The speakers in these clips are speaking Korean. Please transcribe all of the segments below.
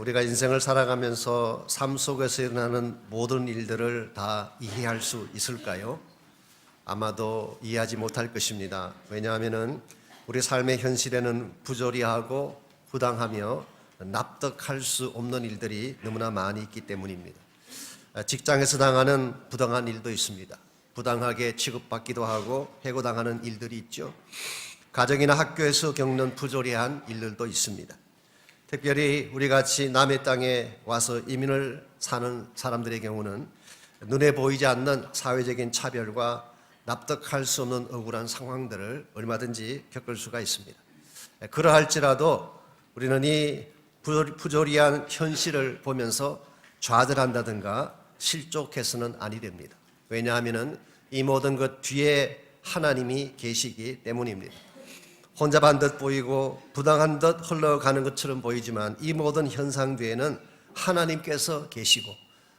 우리가 인생을 살아가면서 삶 속에서 일어나는 모든 일들을 다 이해할 수 있을까요? 아마도 이해하지 못할 것입니다. 왜냐하면 우리 삶의 현실에는 부조리하고 부당하며 납득할 수 없는 일들이 너무나 많이 있기 때문입니다. 직장에서 당하는 부당한 일도 있습니다. 부당하게 취급받기도 하고 해고당하는 일들이 있죠. 가정이나 학교에서 겪는 부조리한 일들도 있습니다. 특별히 우리같이 남의 땅에 와서 이민을 사는 사람들의 경우는 눈에 보이지 않는 사회적인 차별과 납득할 수 없는 억울한 상황들을 얼마든지 겪을 수가 있습니다. 그러할지라도 우리는 이 부조리한 현실을 보면서 좌절한다든가 실족해서는 아니 됩니다. 왜냐하면 이 모든 것 뒤에 하나님이 계시기 때문입니다. 혼자 반 듯 보이고 부당한 듯 흘러가는 것처럼 보이지만 이 모든 현상 뒤에는 하나님께서 계시고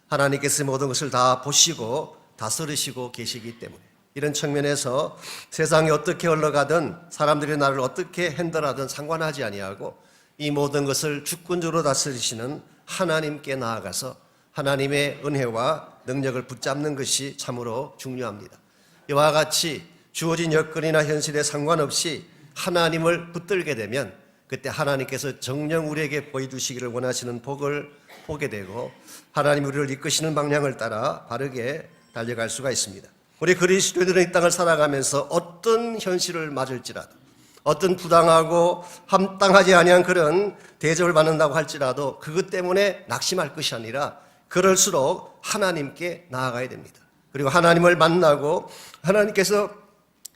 하나님께서 모든 것을 다 보시고 다스리시고 계시기 때문에 이런 측면에서 세상이 어떻게 흘러가든 사람들이 나를 어떻게 핸들하든 상관하지 아니하고 이 모든 것을 주권적으로 다스리시는 하나님께 나아가서 하나님의 은혜와 능력을 붙잡는 것이 참으로 중요합니다. 이와 같이 주어진 여건이나 현실에 상관없이 하나님을 붙들게 되면 그때 하나님께서 정녕 우리에게 보여주시기를 원하시는 복을 보게 되고 하나님 우리를 이끄시는 방향을 따라 바르게 달려갈 수가 있습니다. 우리 그리스도인들은 이 땅을 살아가면서 어떤 현실을 맞을지라도 어떤 부당하고 합당하지 아니한 그런 대접을 받는다고 할지라도 그것 때문에 낙심할 것이 아니라 그럴수록 하나님께 나아가야 됩니다. 그리고 하나님을 만나고 하나님께서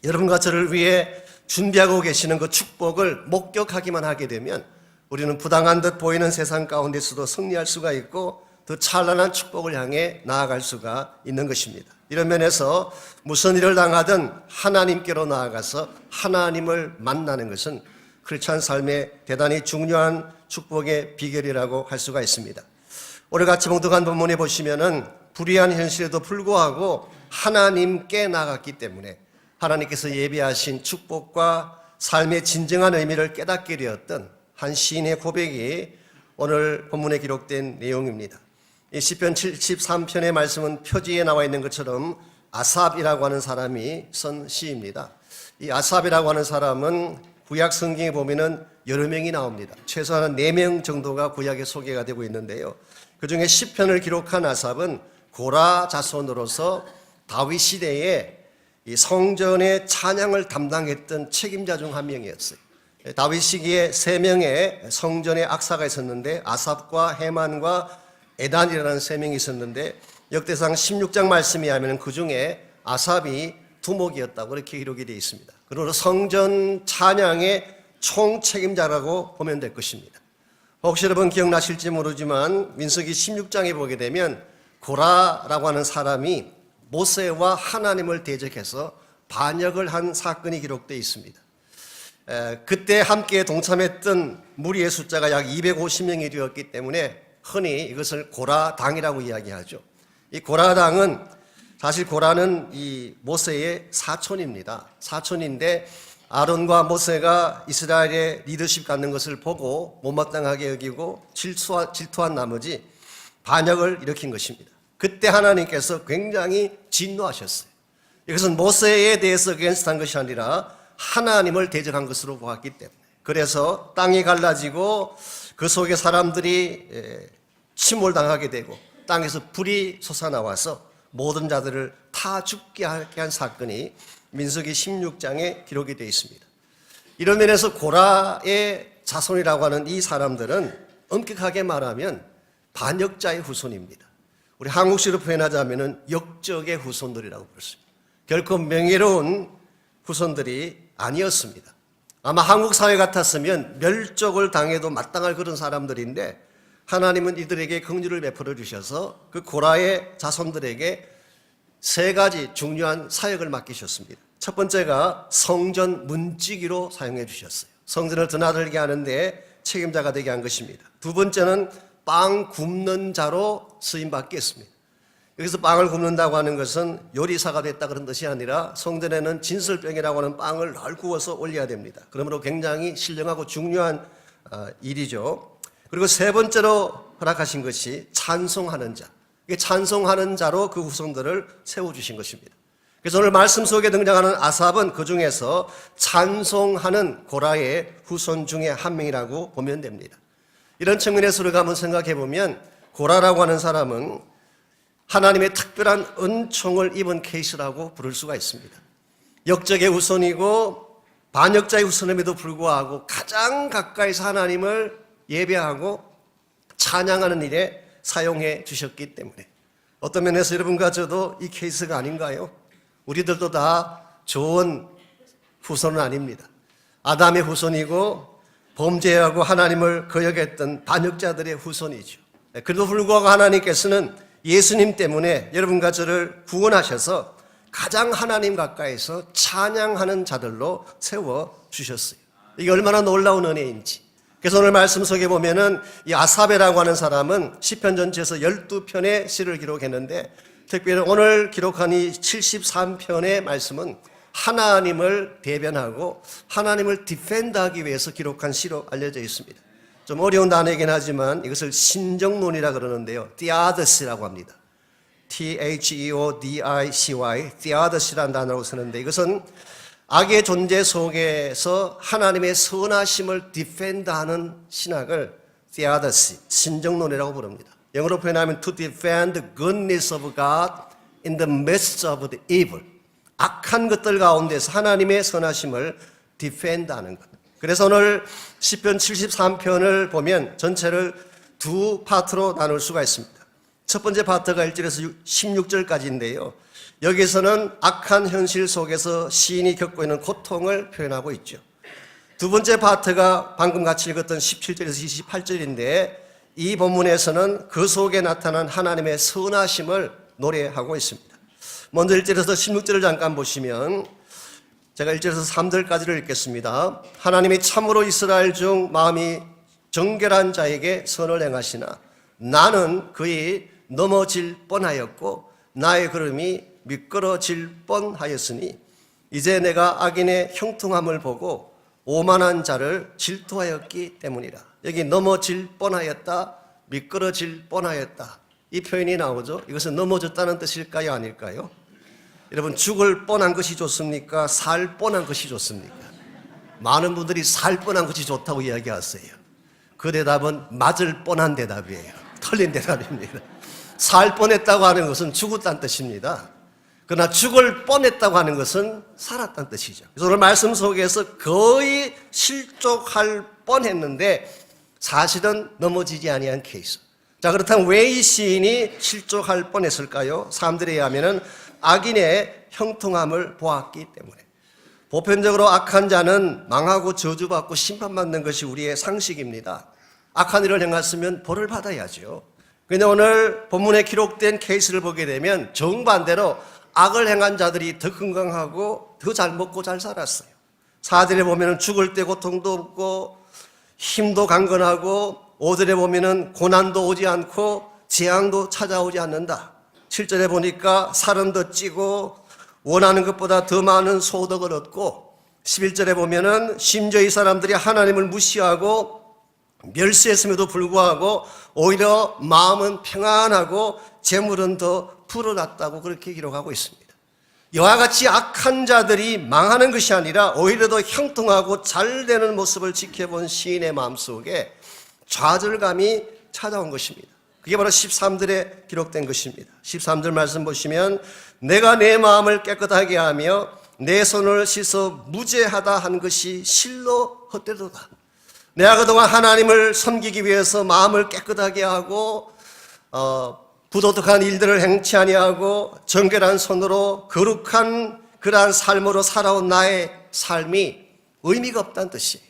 여러분과 저를 위해 준비하고 계시는 그 축복을 목격하기만 하게 되면 우리는 부당한 듯 보이는 세상 가운데서도 승리할 수가 있고 더 찬란한 축복을 향해 나아갈 수가 있는 것입니다. 이런 면에서 무슨 일을 당하든 하나님께로 나아가서 하나님을 만나는 것은 크리스찬 삶의 대단히 중요한 축복의 비결이라고 할 수가 있습니다. 오늘 같이 봉독한 본문에 보시면은 불의한 현실에도 불구하고 하나님께 나아갔기 때문에 하나님께서 예비하신 축복과 삶의 진정한 의미를 깨닫게 되었던 한 시인의 고백이 오늘 본문에 기록된 내용입니다. 이 시편 73편의 말씀은 표지에 나와 있는 것처럼 아삽이라고 하는 사람이 쓴 시입니다. 이 아삽이라고 하는 사람은 구약 성경에 보면은 여러 명이 나옵니다. 최소한 4명 정도가 구약에 소개가 되고 있는데요. 그중에 시편을 기록한 아삽은 고라 자손으로서 다윗 시대에 이 성전의 찬양을 담당했던 책임자 중 한 명이었어요. 다윗 시기에 3명의 성전의 악사가 있었는데 아삽과 헤만과 에단이라는 3명이 있었는데 역대상 16장 말씀에 하면 그 중에 아삽이 두목이었다고 그렇게 기록이 되어 있습니다. 그러므로 성전 찬양의 총책임자라고 보면 될 것입니다. 혹시 여러분 기억나실지 모르지만 민수기 16장에 보게 되면 고라라고 하는 사람이 모세와 하나님을 대적해서 반역을 한 사건이 기록되어 있습니다. 그때 함께 동참했던 무리의 숫자가 약 250명이 되었기 때문에 흔히 이것을 고라당이라고 이야기하죠. 이 고라당은 사실 고라는 이 모세의 사촌입니다. 사촌인데 아론과 모세가 이스라엘의 리더십 갖는 것을 보고 못마땅하게 여기고 질투한 나머지 반역을 일으킨 것입니다. 그때 하나님께서 굉장히 진노하셨어요. 이것은 모세에 대해서 against한 것이 아니라 하나님을 대적한 것으로 보았기 때문에 그래서 땅이 갈라지고 그 속에 사람들이 침몰당하게 되고 땅에서 불이 솟아나와서 모든 자들을 다 죽게 하게 한 사건이 민수기 16장에 기록이 되어 있습니다. 이런 면에서 고라의 자손이라고 하는 이 사람들은 엄격하게 말하면 반역자의 후손입니다. 우리 한국식으로 표현하자면 역적의 후손들이라고 부르습니다. 결코 명예로운 후손들이 아니었습니다. 아마 한국 사회 같았으면 멸족을 당해도 마땅할 그런 사람들인데 하나님은 이들에게 긍휼을 베풀어 주셔서 그 고라의 자손들에게 3가지 중요한 사역을 맡기셨습니다. 첫 번째가 성전 문지기로 사용해 주셨어요. 성전을 드나들게 하는데 책임자가 되게 한 것입니다. 두 번째는 빵 굽는 자로 쓰임받겠습니다. 여기서 빵을 굽는다고 하는 것은 요리사가 됐다 그런 뜻이 아니라 성전에는 진설병이라고 하는 빵을 날 구워서 올려야 됩니다. 그러므로 굉장히 신령하고 중요한 일이죠. 그리고 세 번째로 허락하신 것이 찬송하는 자. 이게 찬송하는 자로 그 후손들을 세워주신 것입니다. 그래서 오늘 말씀 속에 등장하는 아삽은 그 중에서 찬송하는 고라의 후손 중에 한 명이라고 보면 됩니다. 이런 측면에서 우리가 한번 생각해 보면 고라라고 하는 사람은 하나님의 특별한 은총을 입은 케이스라고 부를 수가 있습니다. 역적의 후손이고 반역자의 후손임에도 불구하고 가장 가까이서 하나님을 예배하고 찬양하는 일에 사용해 주셨기 때문에 어떤 면에서 여러분과 저도 이 케이스가 아닌가요? 우리들도 다 좋은 후손은 아닙니다. 아담의 후손이고 범죄하고 하나님을 거역했던 반역자들의 후손이죠. 그래도 불구하고 하나님께서는 예수님 때문에 여러분과 저를 구원하셔서 가장 하나님 가까이서 찬양하는 자들로 세워주셨어요. 이게 얼마나 놀라운 은혜인지. 그래서 오늘 말씀 속에 보면은 이 아삽이라고 하는 사람은 시편 전체에서 12편의 시를 기록했는데 특별히 오늘 기록한 이 73편의 말씀은 하나님을 대변하고 하나님을 디펜드하기 위해서 기록한 시로 알려져 있습니다. 좀 어려운 단어이긴 하지만 이것을 신정론이라 그러는데요. theodic라고 합니다. theodicy, theodic라는 단어로 쓰는데 이것은 악의 존재 속에서 하나님의 선하심을 디펜드하는 신학을 theodicy, 신정론이라고 부릅니다. 영어로 표현하면 to defend the goodness of God in the midst of the evil. 악한 것들 가운데서 하나님의 선하심을 디펜드하는 것. 그래서 오늘 시편 73편을 보면 전체를 두 파트로 나눌 수가 있습니다. 첫 번째 파트가 1절에서 16절까지인데요. 여기서는 악한 현실 속에서 시인이 겪고 있는 고통을 표현하고 있죠. 두 번째 파트가 방금 같이 읽었던 17절에서 28절인데 이 본문에서는 그 속에 나타난 하나님의 선하심을 노래하고 있습니다. 먼저 1절에서 16절을 잠깐 보시면 제가 1절에서 3절까지를 읽겠습니다. 하나님이 참으로 이스라엘 중 마음이 정결한 자에게 선을 행하시나 나는 그의 넘어질 뻔하였고 나의 걸음이 미끄러질 뻔하였으니 이제 내가 악인의 형통함을 보고 오만한 자를 질투하였기 때문이라. 여기 넘어질 뻔하였다, 미끄러질 뻔하였다 이 표현이 나오죠. 이것은 넘어졌다는 뜻일까요, 아닐까요? 여러분, 죽을 뻔한 것이 좋습니까? 살 뻔한 것이 좋습니까? 많은 분들이 살 뻔한 것이 좋다고 이야기하세요. 그 대답은 맞을 뻔한 대답이에요. 틀린 대답입니다. 살 뻔했다고 하는 것은 죽었다는 뜻입니다. 그러나 죽을 뻔했다고 하는 것은 살았다는 뜻이죠. 그래서 오늘 말씀 속에서 거의 실족할 뻔했는데 사실은 넘어지지 아니한 케이스. 자, 그렇다면 왜 이 시인이 실족할 뻔했을까요? 사람들에 의하면은 악인의 형통함을 보았기 때문에. 보편적으로 악한 자는 망하고 저주받고 심판받는 것이 우리의 상식입니다. 악한 일을 행했으면 벌을 받아야죠. 그런데 오늘 본문에 기록된 케이스를 보게 되면 정반대로 악을 행한 자들이 더 건강하고 더 잘 먹고 잘 살았어요. 4절에 보면 죽을 때 고통도 없고 힘도 강건하고 5절에 보면 고난도 오지 않고 재앙도 찾아오지 않는다. 7절에 보니까 살은 더 찌고 원하는 것보다 더 많은 소득을 얻고 11절에 보면은 심지어 이 사람들이 하나님을 무시하고 멸시했음에도 불구하고 오히려 마음은 평안하고 재물은 더 불어났다고 그렇게 기록하고 있습니다. 이와 같이 악한 자들이 망하는 것이 아니라 오히려 더 형통하고 잘 되는 모습을 지켜본 시인의 마음속에 좌절감이 찾아온 것입니다. 그게 바로 13절에 기록된 것입니다. 13절 말씀 보시면 내가 내 마음을 깨끗하게 하며 내 손을 씻어 무죄하다 한 것이 실로 헛되도다. 내가 그동안 하나님을 섬기기 위해서 마음을 깨끗하게 하고 부도덕한 일들을 행치 아니하고 정결한 손으로 거룩한 그러한 삶으로 살아온 나의 삶이 의미가 없다는 뜻이에요.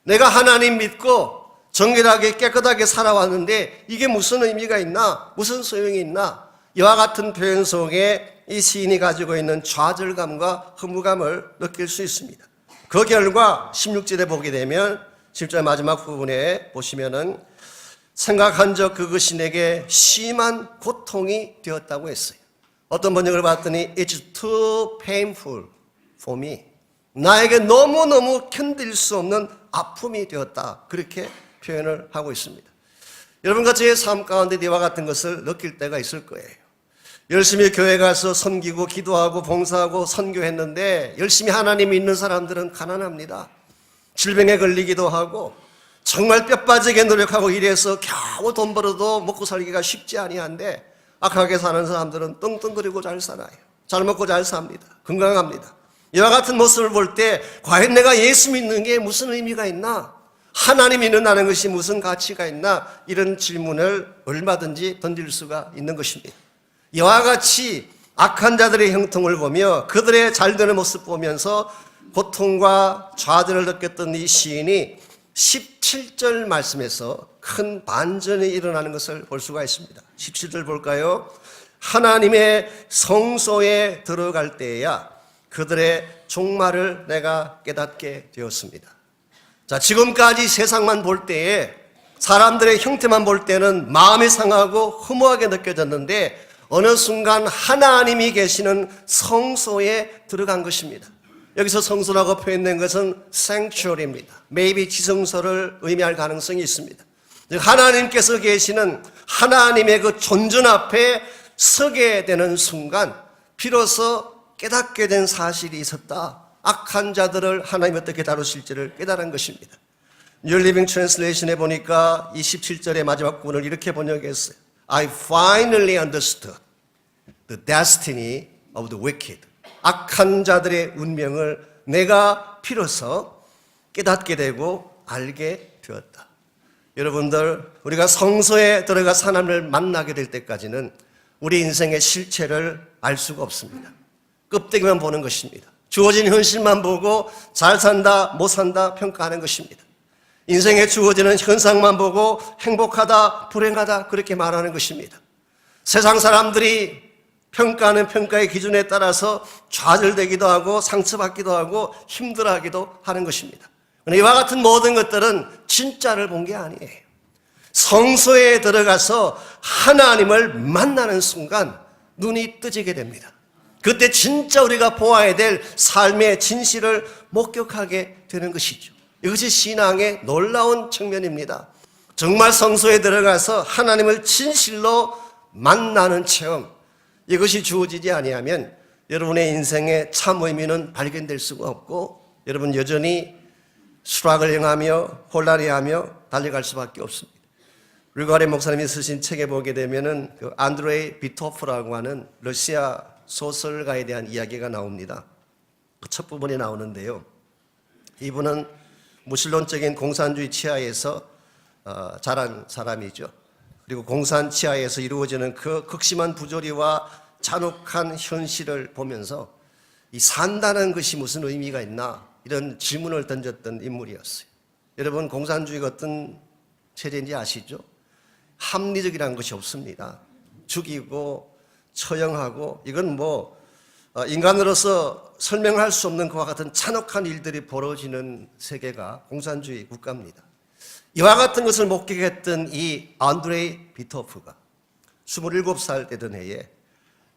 내가 하나님 믿고 정결하게 깨끗하게 살아왔는데 이게 무슨 의미가 있나? 무슨 소용이 있나? 이와 같은 표현 속에 이 시인이 가지고 있는 좌절감과 허무감을 느낄 수 있습니다. 그 결과 16절에 보게 되면 7절 마지막 부분에 보시면은 생각한 적 그것이 내게 심한 고통이 되었다고 했어요. 어떤 번역을 봤더니 It's too painful for me. 나에게 너무너무 견딜 수 없는 아픔이 되었다. 그렇게 표현을 하고 있습니다. 여러분과 저의 삶 가운데 이와 같은 것을 느낄 때가 있을 거예요. 열심히 교회 가서 섬기고 기도하고 봉사하고 선교했는데 열심히 하나님 믿는 사람들은 가난합니다. 질병에 걸리기도 하고 정말 뼈 빠지게 노력하고 일해서 겨우 돈 벌어도 먹고 살기가 쉽지 아니한데 악하게 사는 사람들은 떵떵거리고 잘 살아요. 잘 먹고 잘 삽니다. 건강합니다. 이와 같은 모습을 볼 때 과연 내가 예수 믿는 게 무슨 의미가 있나? 하나님 믿는다는 것이 무슨 가치가 있나? 이런 질문을 얼마든지 던질 수가 있는 것입니다. 이와 같이 악한 자들의 형통을 보며 그들의 잘되는 모습 보면서 고통과 좌절을 느꼈던 이 시인이 17절 말씀에서 큰 반전이 일어나는 것을 볼 수가 있습니다. 17절 볼까요? 하나님의 성소에 들어갈 때에야 그들의 종말을 내가 깨닫게 되었습니다. 자, 지금까지 세상만 볼 때에 사람들의 형태만 볼 때는 마음이 상하고 허무하게 느껴졌는데 어느 순간 하나님이 계시는 성소에 들어간 것입니다. 여기서 성소라고 표현된 것은 sanctuary입니다. maybe 지성소를 의미할 가능성이 있습니다. 즉 하나님께서 계시는 하나님의 그 존전 앞에 서게 되는 순간 비로소 깨닫게 된 사실이 있었다. 악한 자들을 하나님이 어떻게 다루실지를 깨달은 것입니다. New Living Translation에 보니까 27절의 마지막 부분을 이렇게 번역했어요. I finally understood the destiny of the wicked. 악한 자들의 운명을 내가 비로소 깨닫게 되고 알게 되었다. 여러분들, 우리가 성소에 들어가서 하나님을 만나게 될 때까지는 우리 인생의 실체를 알 수가 없습니다. 껍데기만 보는 것입니다. 주어진 현실만 보고 잘 산다, 못 산다 평가하는 것입니다. 인생에 주어지는 현상만 보고 행복하다, 불행하다 그렇게 말하는 것입니다. 세상 사람들이 평가하는 평가의 기준에 따라서 좌절되기도 하고 상처받기도 하고 힘들어하기도 하는 것입니다. 이와 같은 모든 것들은 진짜를 본 게 아니에요. 성소에 들어가서 하나님을 만나는 순간 눈이 뜨지게 됩니다. 그때 진짜 우리가 보아야 될 삶의 진실을 목격하게 되는 것이죠. 이것이 신앙의 놀라운 측면입니다. 정말 성소에 들어가서 하나님을 진실로 만나는 체험, 이것이 주어지지 아니하면 여러분의 인생의 참 의미는 발견될 수가 없고 여러분 여전히 수락을 행하며 혼란해하며 달려갈 수밖에 없습니다. 르가리 목사님이 쓰신 책에 보게 되면은 그 안드레이 비토프라고 하는 러시아 소설가에 대한 이야기가 나옵니다. 그 첫 부분이 나오는데요. 이분은 무신론적인 공산주의 치하에서 자란 사람이죠. 그리고 공산 치하에서 이루어지는 그 극심한 부조리와 잔혹한 현실을 보면서 이 산다는 것이 무슨 의미가 있나 이런 질문을 던졌던 인물이었어요. 여러분 공산주의가 어떤 체제인지 아시죠? 합리적이라는 것이 없습니다. 죽이고 처형하고 이건 인간으로서 설명할 수 없는 그와 같은 잔혹한 일들이 벌어지는 세계가 공산주의 국가입니다. 이와 같은 것을 목격했던 이 안드레이 비토프가 27살 되던 해에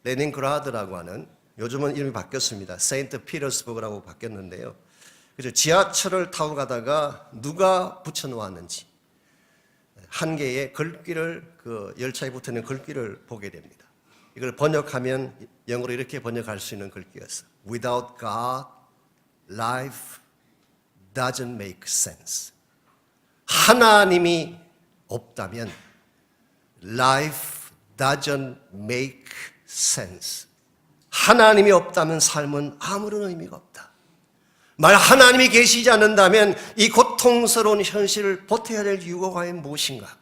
레닌그라드라고 하는, 요즘은 이름이 바뀌었습니다. 세인트 피터스버그라고 바뀌었는데요. 그래서 지하철을 타고 가다가 누가 붙여놓았는지 한 개의 글귀를, 그 열차에 붙어있는 글귀를 보게 됩니다. 이걸 번역하면 영어로 이렇게 번역할 수 있는 글귀였어요. Without God, life doesn't make sense. 하나님이 없다면 life doesn't make sense. 하나님이 없다면 삶은 아무런 의미가 없다. 만약 하나님이 계시지 않는다면 이 고통스러운 현실을 버텨야 될 이유가 과연 무엇인가?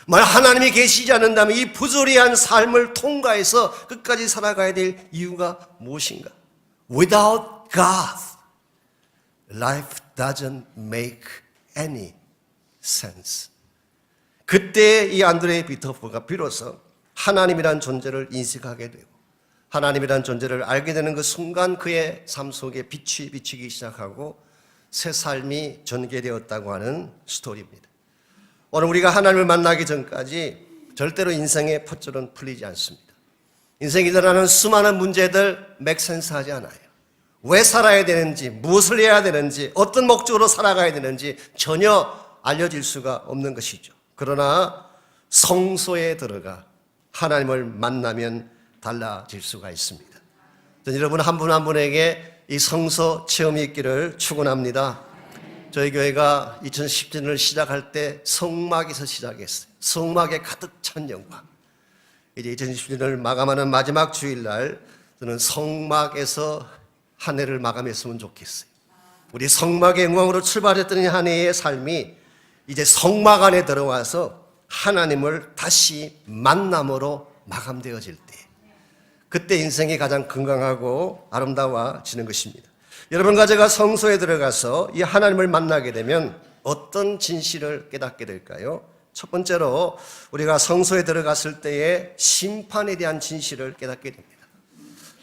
만약 하나님이 계시지 않는다면 이 부조리한 삶을 통과해서 끝까지 살아가야 될 이유가 무엇인가? Without God, life doesn't make any sense. 그때 이 안드레이 비토프가 비로소 하나님이란 존재를 인식하게 되고 하나님이란 존재를 알게 되는 그 순간 그의 삶 속에 빛이 비치기 시작하고 새 삶이 전개되었다고 하는 스토리입니다. 오늘 우리가 하나님을 만나기 전까지 절대로 인생의 퍼즐은 풀리지 않습니다. 인생에 일어나는 수많은 문제들 맥센스하지 않아요. 왜 살아야 되는지, 무엇을 해야 되는지, 어떤 목적으로 살아가야 되는지 전혀 알려질 수가 없는 것이죠. 그러나 성소에 들어가 하나님을 만나면 달라질 수가 있습니다. 저는 여러분 한 분 한 분에게 이 성소 체험이 있기를 축원합니다. 저희 교회가 2017년을 시작할 때 성막에서 시작했어요. 성막에 가득 찬 영광. 이제 2017년을 마감하는 마지막 주일날 저는 성막에서 한 해를 마감했으면 좋겠어요. 우리 성막의 영광으로 출발했던 한 해의 삶이 이제 성막 안에 들어와서 하나님을 다시 만남으로 마감되어질 때, 그때 인생이 가장 건강하고 아름다워지는 것입니다. 여러분과 제가 성소에 들어가서 이 하나님을 만나게 되면 어떤 진실을 깨닫게 될까요? 첫 번째로 우리가 성소에 들어갔을 때의 심판에 대한 진실을 깨닫게 됩니다.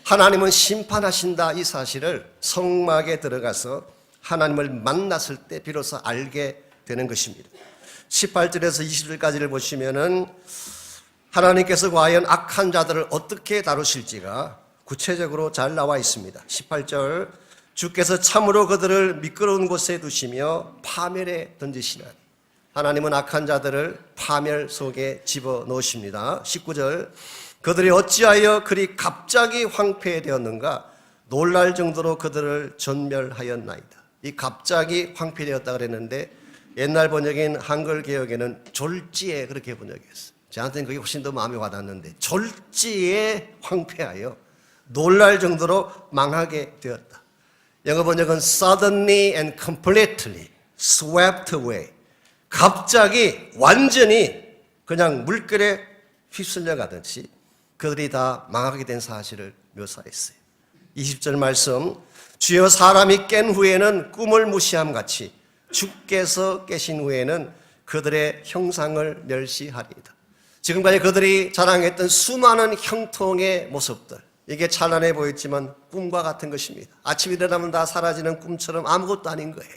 하나님은 심판하신다, 이 사실을 성막에 들어가서 하나님을 만났을 때 비로소 알게 되는 것입니다. 18절에서 20절까지를 보시면은 하나님께서 과연 악한 자들을 어떻게 다루실지가 구체적으로 잘 나와 있습니다. 18절, 주께서 참으로 그들을 미끄러운 곳에 두시며 파멸에 던지시나니. 하나님은 악한 자들을 파멸 속에 집어넣으십니다. 19절, 그들이 어찌하여 그리 갑자기 황폐되었는가 놀랄 정도로 그들을 전멸하였나이다. 이 갑자기 황폐되었다 그랬는데 옛날 번역인 한글 개역에는 졸지에 그렇게 번역했어요. 저한테는 그게 훨씬 더 마음에 와닿는데, 졸지에 황폐하여 놀랄 정도로 망하게 되었다. 영어 번역은 suddenly and completely swept away. 갑자기 완전히 그냥 물결에 휩쓸려 가듯이 그들이 다 망하게 된 사실을 묘사했어요. 20절 말씀, 주여 사람이 깬 후에는 꿈을 무시함같이 주께서 깨신 후에는 그들의 형상을 멸시하리이다. 지금까지 그들이 자랑했던 수많은 형통의 모습들, 이게 찬란해 보였지만 꿈과 같은 것입니다. 아침에 일어나면 다 사라지는 꿈처럼 아무것도 아닌 거예요.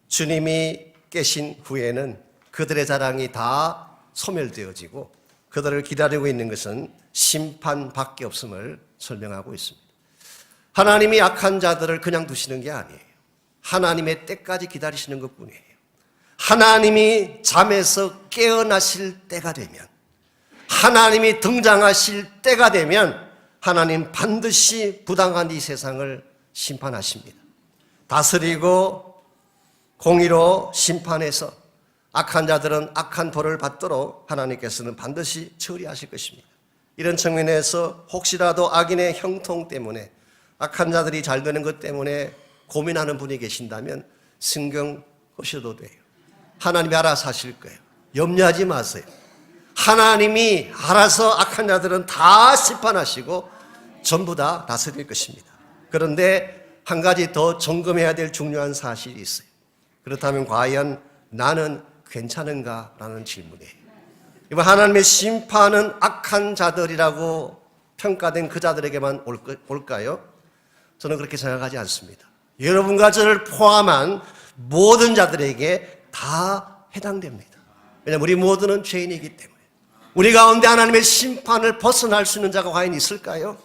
주님이 깨신 후에는 그들의 자랑이 다 소멸되어지고 그들을 기다리고 있는 것은 심판밖에 없음을 설명하고 있습니다. 하나님이 악한 자들을 그냥 두시는 게 아니에요. 하나님의 때까지 기다리시는 것뿐이에요. 하나님이 잠에서 깨어나실 때가 되면, 하나님이 등장하실 때가 되면 하나님 반드시 부당한 이 세상을 심판하십니다. 다스리고 공의로 심판해서 악한 자들은 악한 벌을 받도록 하나님께서는 반드시 처리하실 것입니다. 이런 측면에서 혹시라도 악인의 형통 때문에, 악한 자들이 잘 되는 것 때문에 고민하는 분이 계신다면 성경 보셔도 돼요. 하나님이 알아서 하실 거예요. 염려하지 마세요. 하나님이 알아서 악한 자들은 다 심판하시고 전부 다 다스릴 것입니다. 그런데 한 가지 더 점검해야 될 중요한 사실이 있어요. 그렇다면 과연 나는 괜찮은가라는 질문이에요. 이번 하나님의 심판은 악한 자들이라고 평가된 그 자들에게만 올까요? 저는 그렇게 생각하지 않습니다. 여러분과 저를 포함한 모든 자들에게 다 해당됩니다. 왜냐하면 우리 모두는 죄인이기 때문에. 우리 가운데 하나님의 심판을 벗어날 수 있는 자가 과연 있을까요?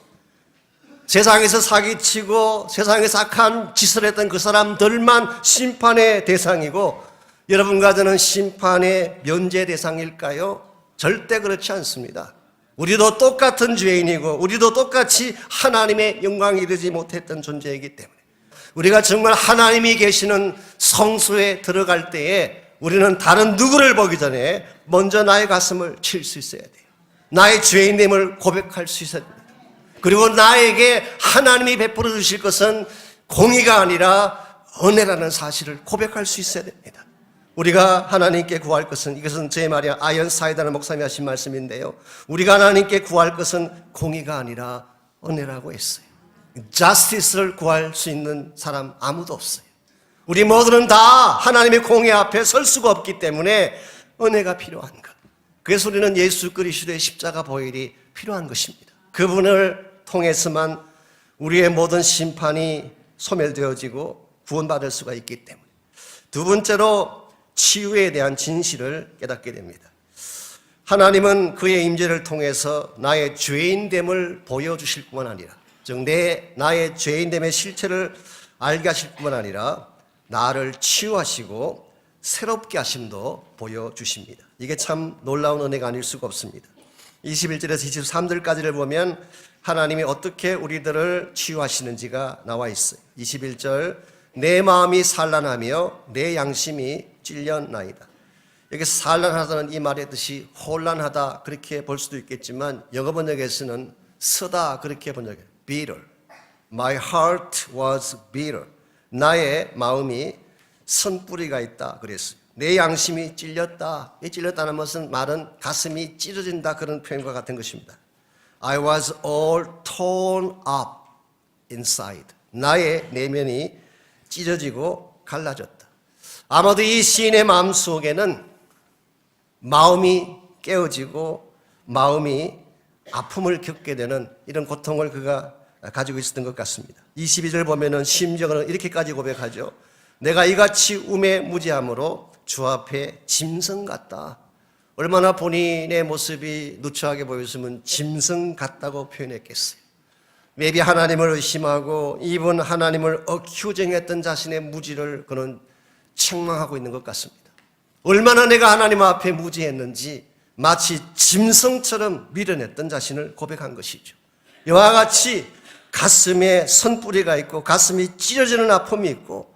세상에서 사기치고 세상에서 악한 짓을 했던 그 사람들만 심판의 대상이고 여러분과 저는 심판의 면제 대상일까요? 절대 그렇지 않습니다. 우리도 똑같은 죄인이고 우리도 똑같이 하나님의 영광에 이르지 못했던 존재이기 때문에 우리가 정말 하나님이 계시는 성소에 들어갈 때에 우리는 다른 누구를 보기 전에 먼저 나의 가슴을 칠 수 있어야 돼요. 나의 죄인됨을 고백할 수 있어야 됩니다. 그리고 나에게 하나님이 베풀어 주실 것은 공의가 아니라 은혜라는 사실을 고백할 수 있어야 됩니다. 우리가 하나님께 구할 것은, 이것은 제 말이 아이언 사이다는 목사님이 하신 말씀인데요, 우리가 하나님께 구할 것은 공의가 아니라 은혜라고 했어요. justice를 구할 수 있는 사람 아무도 없어요. 우리 모두는 다 하나님의 공의 앞에 설 수가 없기 때문에 은혜가 필요한 것. 그래서 우리는 예수 그리스도의 십자가 보혈이 필요한 것입니다. 그분을 통해서만 우리의 모든 심판이 소멸되어지고 구원받을 수가 있기 때문에. 두 번째로 치유에 대한 진실을 깨닫게 됩니다. 하나님은 그의 임재를 통해서 나의 죄인됨을 보여주실 뿐만 아니라, 즉 나의 죄인됨의 실체를 알게 하실 뿐만 아니라 나를 치유하시고 새롭게 하심도 보여주십니다. 이게 참 놀라운 은혜가 아닐 수가 없습니다. 21절에서 23절까지를 보면 하나님이 어떻게 우리들을 치유하시는지가 나와 있어요. 21절, 내 마음이 산란하며 내 양심이 찔렸나이다. 여기서 산란하다는 이 말의 뜻이 혼란하다 그렇게 볼 수도 있겠지만 영어 번역에서는 쓰다 그렇게 번역해요. bitter. My heart was bitter. 나의 마음이 선뿌리가 있다 그랬어요. 내 양심이 찔렸다. 이 찔렸다는 것은 말은 가슴이 찢어진다 그런 표현과 같은 것입니다. I was all torn up inside. 나의 내면이 찢어지고 갈라졌다. 아마도 이 시인의 마음속에는 마음이 깨어지고 마음이 아픔을 겪게 되는 이런 고통을 그가 가지고 있었던 것 같습니다. 22절 보면은 심정은 이렇게까지 고백하죠. 내가 이같이 우매무지함으로 주 앞에 짐승 같다. 얼마나 본인의 모습이 누추하게 보였으면 짐승 같다고 표현했겠어요. maybe 하나님을 의심하고 이분 하나님을 어큐쟁했던 자신의 무지를 그는 책망하고 있는 것 같습니다. 얼마나 내가 하나님 앞에 무지했는지 마치 짐승처럼 밀어냈던 자신을 고백한 것이죠. 이와 같이 가슴에 선뿌리가 있고 가슴이 찢어지는 아픔이 있고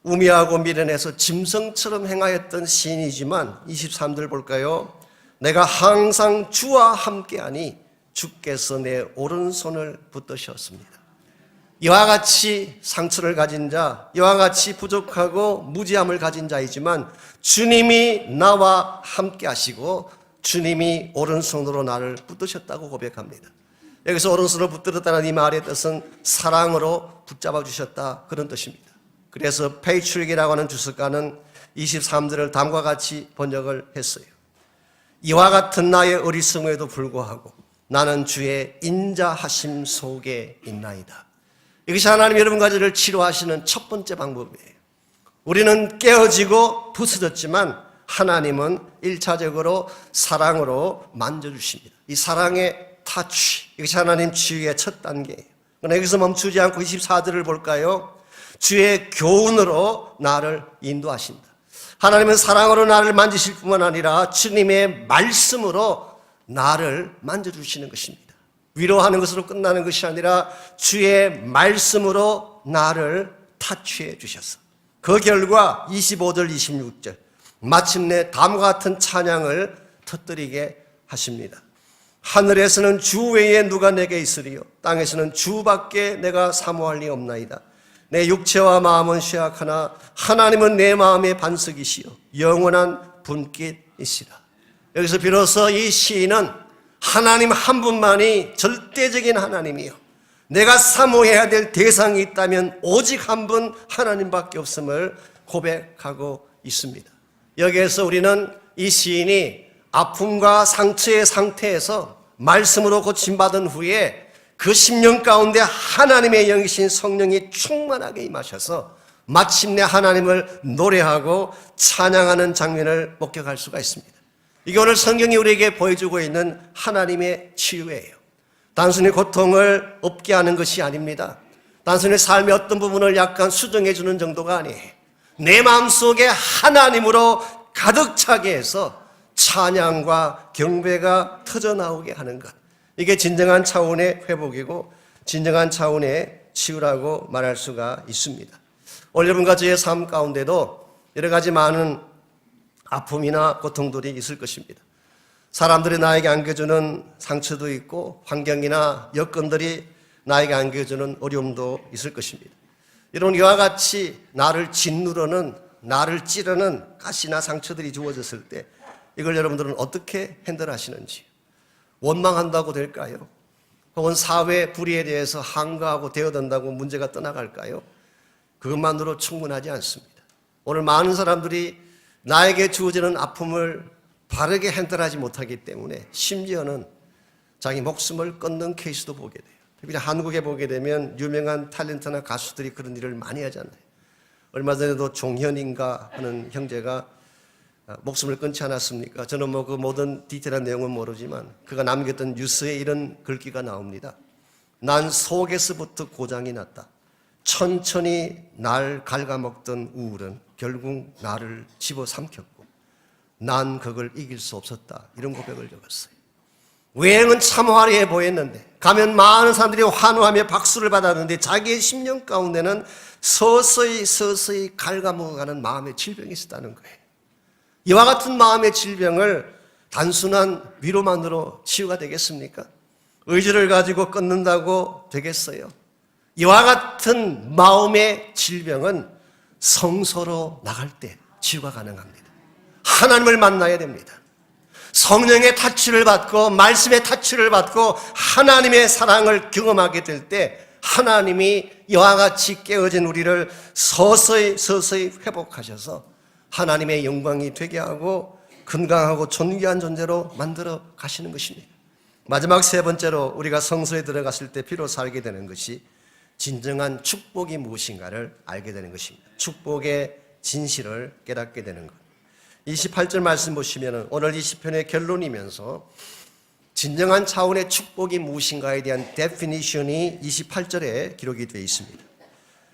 우매하고 밀어내서 짐승처럼 행하였던 시인이지만 23절 볼까요? 내가 항상 주와 함께하니 주께서 내 오른손을 붙드셨습니다. 이와 같이 상처를 가진 자, 이와 같이 부족하고 무지함을 가진 자이지만 주님이 나와 함께 하시고 주님이 오른손으로 나를 붙드셨다고 고백합니다. 여기서 오른손으로 붙들었다는 이 말의 뜻은 사랑으로 붙잡아 주셨다 그런 뜻입니다. 그래서 페이트릭이라고 하는 주석가는 23절을 다음과 같이 번역을 했어요. 이와 같은 나의 어리석음에도 불구하고 나는 주의 인자하심 속에 있나이다. 이것이 하나님 여러분과 저를 치료하시는 첫 번째 방법이에요. 우리는 깨어지고 부서졌지만 하나님은 1차적으로 사랑으로 만져주십니다. 이 사랑의 터치, 이것이 하나님 치유의 첫 단계예요. 그러나 여기서 멈추지 않고 24절을 볼까요? 주의 교훈으로 나를 인도하신다. 하나님은 사랑으로 나를 만지실 뿐만 아니라 주님의 말씀으로 나를 만져주시는 것입니다. 위로하는 것으로 끝나는 것이 아니라 주의 말씀으로 나를 타치해 주셔서 그 결과 25절 26절 마침내 다음과 같은 찬양을 터뜨리게 하십니다. 하늘에서는 주 외에 누가 내게 있으리요 땅에서는 주밖에 내가 사모할 리 없나이다. 내 육체와 마음은 쇠약하나 하나님은 내 마음의 반석이시요 영원한 분깃이시라. 여기서 비로소 이 시인은 하나님 한 분만이 절대적인 하나님이요 내가 사모해야 될 대상이 있다면 오직 한 분 하나님밖에 없음을 고백하고 있습니다. 여기에서 우리는 이 시인이 아픔과 상처의 상태에서 말씀으로 고침받은 후에 그 10년 가운데 하나님의 영이신 성령이 충만하게 임하셔서 마침내 하나님을 노래하고 찬양하는 장면을 목격할 수가 있습니다. 이게 오늘 성경이 우리에게 보여주고 있는 하나님의 치유예요. 단순히 고통을 없게 하는 것이 아닙니다. 단순히 삶의 어떤 부분을 약간 수정해 주는 정도가 아니에요. 내 마음속에 하나님으로 가득 차게 해서 찬양과 경배가 터져나오게 하는 것. 이게 진정한 차원의 회복이고 진정한 차원의 치유라고 말할 수가 있습니다. 오늘 여러분과 저의 삶 가운데도 여러 가지 많은 아픔이나 고통들이 있을 것입니다. 사람들이 나에게 안겨주는 상처도 있고 환경이나 여건들이 나에게 안겨주는 어려움도 있을 것입니다. 여러분 이와 같이 나를 짓누르는 나를 찌르는 가시나 상처들이 주어졌을 때 이걸 여러분들은 어떻게 핸들하시는지 원망한다고 될까요? 혹은 사회 불의에 대해서 항거하고 대어든다고 문제가 떠나갈까요? 그것만으로 충분하지 않습니다. 오늘 많은 사람들이 나에게 주어지는 아픔을 바르게 핸들하지 못하기 때문에 심지어는 자기 목숨을 끊는 케이스도 보게 돼요. 특히 한국에 보게 되면 유명한 탤런트나 가수들이 그런 일을 많이 하잖아요. 얼마 전에도 종현인가 하는 형제가 목숨을 끊지 않았습니까? 저는 그 모든 디테일한 내용은 모르지만 그가 남겼던 뉴스에 이런 글귀가 나옵니다. 난 속에서부터 고장이 났다. 천천히 날 갉아먹던 우울은 결국 나를 집어삼켰고 난 그걸 이길 수 없었다. 이런 고백을 적었어요. 외형은 참 화려해 보였는데 가면 많은 사람들이 환호하며 박수를 받았는데 자기의 심령 가운데는 서서히 갉아먹어가는 마음의 질병이 있었다는 거예요. 이와 같은 마음의 질병을 단순한 위로만으로 치유가 되겠습니까? 의지를 가지고 끊는다고 되겠어요? 이와 같은 마음의 질병은 성소로 나갈 때 치유가 가능합니다. 하나님을 만나야 됩니다. 성령의 타치를 받고 말씀의 타치를 받고 하나님의 사랑을 경험하게 될 때 하나님이 이와 같이 깨어진 우리를 서서히 회복하셔서 하나님의 영광이 되게 하고 건강하고 존귀한 존재로 만들어 가시는 것입니다. 마지막 세 번째로 우리가 성소에 들어갔을 때 비로소 알게 되는 것이 진정한 축복이 무엇인가를 알게 되는 것입니다. 축복의 진실을 깨닫게 되는 것. 28절 말씀 보시면 오늘 이 시편의 결론이면서 진정한 차원의 축복이 무엇인가에 대한 데피니션이 28절에 기록이 되어 있습니다.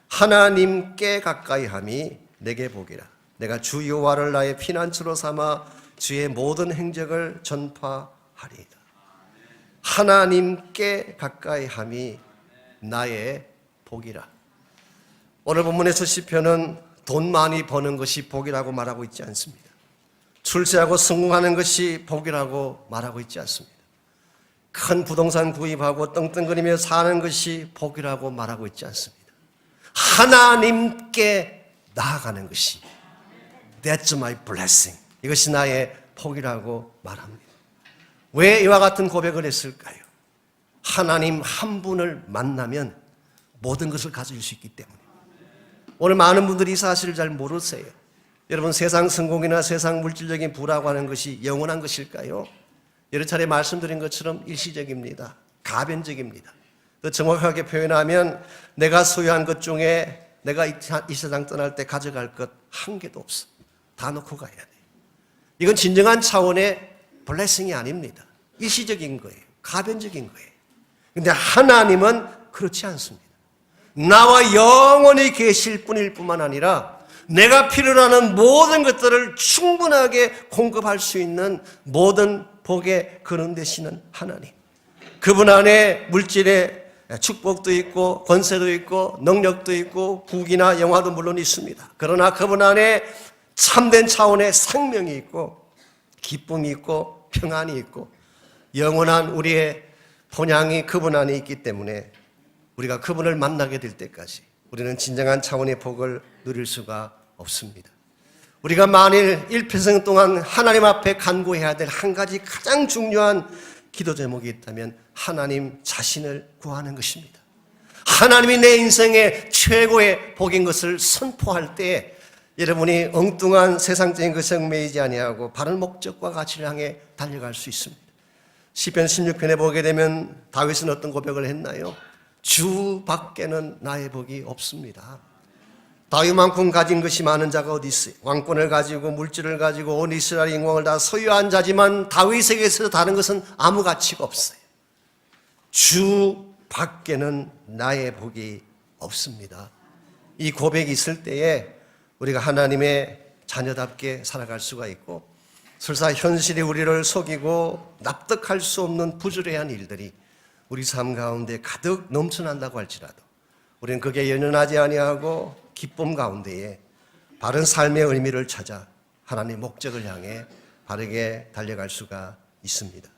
하나님께 가까이함이 내게 복이라. 내가 주 여호와를 나의 피난처로 삼아 주의 모든 행적을 전파하리이다. 하나님께 가까이함이 나의 복이라. 오늘 본문에서 시편은 돈 많이 버는 것이 복이라고 말하고 있지 않습니다. 출세하고 성공하는 것이 복이라고 말하고 있지 않습니다. 큰 부동산 구입하고 떵떵거리며 사는 것이 복이라고 말하고 있지 않습니다. 하나님께 나아가는 것이 That's my blessing. 이것이 나의 복이라고 말합니다. 왜 이와 같은 고백을 했을까요? 하나님 한 분을 만나면 모든 것을 가질 수 있기 때문에. 오늘 많은 분들이 이 사실을 잘 모르세요. 여러분, 세상 성공이나 세상 물질적인 부라고 하는 것이 영원한 것일까요? 여러 차례 말씀드린 것처럼 일시적입니다. 가변적입니다. 더 정확하게 표현하면 내가 소유한 것 중에 내가 이 세상 떠날 때 가져갈 것 한 개도 없어. 다 놓고 가야 돼요. 이건 진정한 차원의 블레싱이 아닙니다. 일시적인 거예요. 가변적인 거예요. 그런데 하나님은 그렇지 않습니다. 나와 영원히 계실 분일 뿐만 아니라 내가 필요로 하는 모든 것들을 충분하게 공급할 수 있는 모든 복의 근원 되시는 하나님. 그분 안에 물질의 축복도 있고 권세도 있고 능력도 있고 국이나 영화도 물론 있습니다. 그러나 그분 안에 참된 차원의 생명이 있고 기쁨이 있고 평안이 있고 영원한 우리의 본향이 그분 안에 있기 때문에 우리가 그분을 만나게 될 때까지 우리는 진정한 차원의 복을 누릴 수가 없습니다. 우리가 만일 일평생 동안 하나님 앞에 간구해야 될 한 가지 가장 중요한 기도 제목이 있다면 하나님 자신을 구하는 것입니다. 하나님이 내 인생의 최고의 복인 것을 선포할 때 여러분이 엉뚱한 세상적인 것에 얽매이지 아니하고 바른 목적과 가치를 향해 달려갈 수 있습니다. 시편 16편에 보게 되면 다윗은 어떤 고백을 했나요? 주 밖에는 나의 복이 없습니다. 다윗만큼 가진 것이 많은 자가 어디 있어요? 왕권을 가지고 물질을 가지고 온 이스라엘 영광을 다 소유한 자지만 다윗에게서 다른 것은 아무 가치가 없어요. 주 밖에는 나의 복이 없습니다. 이 고백이 있을 때에 우리가 하나님의 자녀답게 살아갈 수가 있고 설사 현실이 우리를 속이고 납득할 수 없는 부주의한 일들이 우리 삶 가운데 가득 넘쳐난다고 할지라도 우리는 그게 연연하지 아니하고 기쁨 가운데에 바른 삶의 의미를 찾아 하나님의 목적을 향해 바르게 달려갈 수가 있습니다.